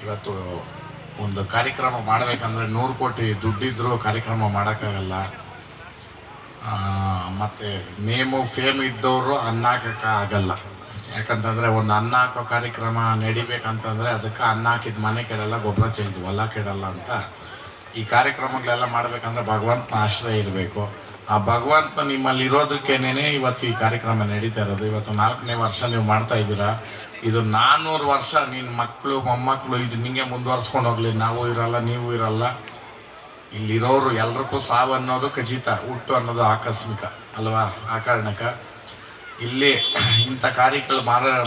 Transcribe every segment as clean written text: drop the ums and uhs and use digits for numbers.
ಇವತ್ತು ಒಂದು ಕಾರ್ಯಕ್ರಮ ಮಾಡಬೇಕಂದ್ರೆ 100 ಕೋಟಿ ದುಡ್ಡಿದ್ರೂ ಕಾರ್ಯಕ್ರಮ ಮಾಡೋಕ್ಕಾಗಲ್ಲ. ಮತ್ತು ನೇಮು ಫೇಮ್ ಇದ್ದವರು ಅನ್ನ ಹಾಕೋಕ್ಕೆ ಆಗಲ್ಲ. ಯಾಕಂತಂದರೆ ಒಂದು ಅನ್ನ ಹಾಕೋ ಕಾರ್ಯಕ್ರಮ ನಡಿಬೇಕಂತಂದರೆ ಅದಕ್ಕೆ ಅನ್ನ ಹಾಕಿದ ಮನೆ ಕೆಡಲ್ಲ, ಗೊಬ್ಬರ ಚೆಲ್ಲಿದ್ದು ಹೊಲ ಕೆಡಲ್ಲ ಅಂತ ಈ ಕಾರ್ಯಕ್ರಮಗಳೆಲ್ಲ ಮಾಡಬೇಕಂದ್ರೆ ಭಗವಂತನ ಆಶ್ರಯ ಇರಬೇಕು. ಆ ಭಗವಂತ ನಿಮ್ಮಲ್ಲಿ ಇರೋದಕ್ಕೇನೆ ಇವತ್ತು ಈ ಕಾರ್ಯಕ್ರಮ ನಡೀತಾ ಇರೋದು. ಇವತ್ತು 4ನೇ ವರ್ಷ ನೀವು ಮಾಡ್ತಾ ಇದ್ದೀರಾ. ಇದು 400 ವರ್ಷ ನಿನ್ನ ಮಕ್ಕಳು ಮೊಮ್ಮಕ್ಕಳು ಇದು ನಿಮಗೆ ಮುಂದುವರ್ಸ್ಕೊಂಡು ಹೋಗಲಿ. ನಾವು ಇರಲ್ಲ, ನೀವು ಇರಲ್ಲ, ಇಲ್ಲಿರೋರು ಎಲ್ರಿಗೂ ಸಾವು ಅನ್ನೋದು ಖಚಿತ, ಹುಟ್ಟು ಅನ್ನೋದು ಆಕಸ್ಮಿಕ ಅಲ್ವಾ? ಆ ಕಾರಣಕ್ಕೆ ಇಲ್ಲಿ ಇಂಥ ಕಾರ್ಯಗಳು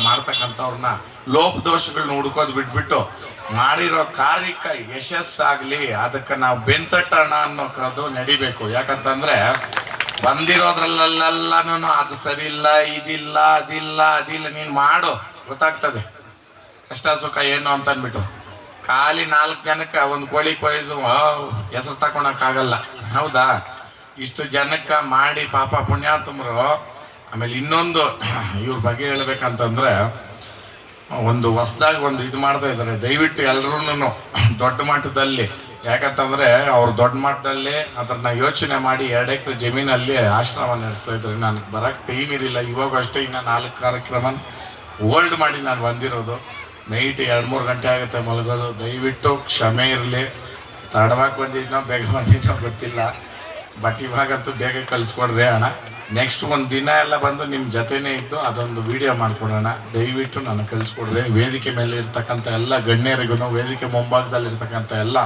ಮಾಡ್ತಕ್ಕಂಥವ್ರನ್ನ ಲೋಪದೋಷಗಳನ್ನ ಹುಡ್ಕೋದು ಬಿಟ್ಬಿಟ್ಟು ಮಾಡಿರೋ ಕಾರ್ಯಕ್ಕೆ ಯಶಸ್ಸಾಗಲಿ, ಅದಕ್ಕೆ ನಾವು ಬೆಂತಟ್ಟೋಣ ಅನ್ನೋದು ನಡಿಬೇಕು. ಯಾಕಂತಂದರೆ ಬಂದಿರೋದ್ರಲ್ಲೆಲ್ಲನೂ ಅದು ಸರಿ ಇಲ್ಲ, ಇದಿಲ್ಲ, ಅದಿಲ್ಲ ನೀನು ಮಾಡು, ಗೊತ್ತಾಗ್ತದೆ ಕಷ್ಟ ಸುಖ ಏನು ಅಂತ ಅಂದ್ಬಿಟ್ಟು. ಖಾಲಿ 4 ಜನಕ್ಕೆ ಒಂದು ಕೋಳಿ ಕೊಯ್ದು ಹೆಸರು ತಗೊಳಕ್ಕಾಗಲ್ಲ, ಹೌದಾ? ಇಷ್ಟು ಜನಕ್ಕೆ ಮಾಡಿ ಪಾಪ ಪುಣ್ಯಾತ್ಮರು. ಆಮೇಲೆ ಇನ್ನೊಂದು ಇವ್ರ ಬಗ್ಗೆ ಹೇಳ್ಬೇಕಂತಂದ್ರೆ, ಒಂದು ಹೊಸ್ದಾಗಿ ಒಂದು ಇದು ಮಾಡ್ತಾ ಇದ್ದಾರೆ. ದಯವಿಟ್ಟು ಎಲ್ಲರೂ ದೊಡ್ಡ ಮಟ್ಟದಲ್ಲಿ, ಯಾಕಂತಂದರೆ ಅವ್ರು ದೊಡ್ಡ ಮಟ್ಟದಲ್ಲಿ ಅದನ್ನು ಯೋಚನೆ ಮಾಡಿ 2 ಎಕರೆ ಜಮೀನಲ್ಲಿ ಆಶ್ರಮ ನಡೆಸ್ತಾ ಇದ್ದಾರೆ. ನನಗೆ ಬರೋಕ್ಕೆ ಟೈಮ್ ಇರಲಿಲ್ಲ. ಇವಾಗ ಅಷ್ಟೇ ಇನ್ನು 4 ಕಾರ್ಯಕ್ರಮ ಹೋಲ್ಡ್ ಮಾಡಿ ನಾನು ಬಂದಿರೋದು. ನೈಟ್ 2-3 ಗಂಟೆ ಆಗುತ್ತೆ ಮಲಗೋದು. ದಯವಿಟ್ಟು ಕ್ಷಮೆ ಇರಲಿ. ತಡವಾಗಿ ಬಂದಿದ್ನೋ ಬೇಗ ಬಂದಿದ್ನೋ ಗೊತ್ತಿಲ್ಲ, ಬಟ್ ಇವಾಗಂತೂ ಬೇಗ ಕಳಿಸ್ಕೊಡ್ರಿ ಅಣ್ಣ. ನೆಕ್ಸ್ಟ್ ಒಂದು ದಿನ ಎಲ್ಲ ಬಂದು ನಿಮ್ಮ ಜೊತೆನೇ ಇದ್ದು ಅದೊಂದು ವಿಡಿಯೋ ಮಾಡಿಕೊಡೋಣ. ದಯವಿಟ್ಟು ನಾನು ಕಳಿಸ್ಕೊಡ್ರಿ. ವೇದಿಕೆ ಮೇಲೆ ಇರ್ತಕ್ಕಂಥ ಎಲ್ಲ ಗಣ್ಯರಿಗೂ, ವೇದಿಕೆ ಮುಂಭಾಗದಲ್ಲಿರ್ತಕ್ಕಂಥ ಎಲ್ಲ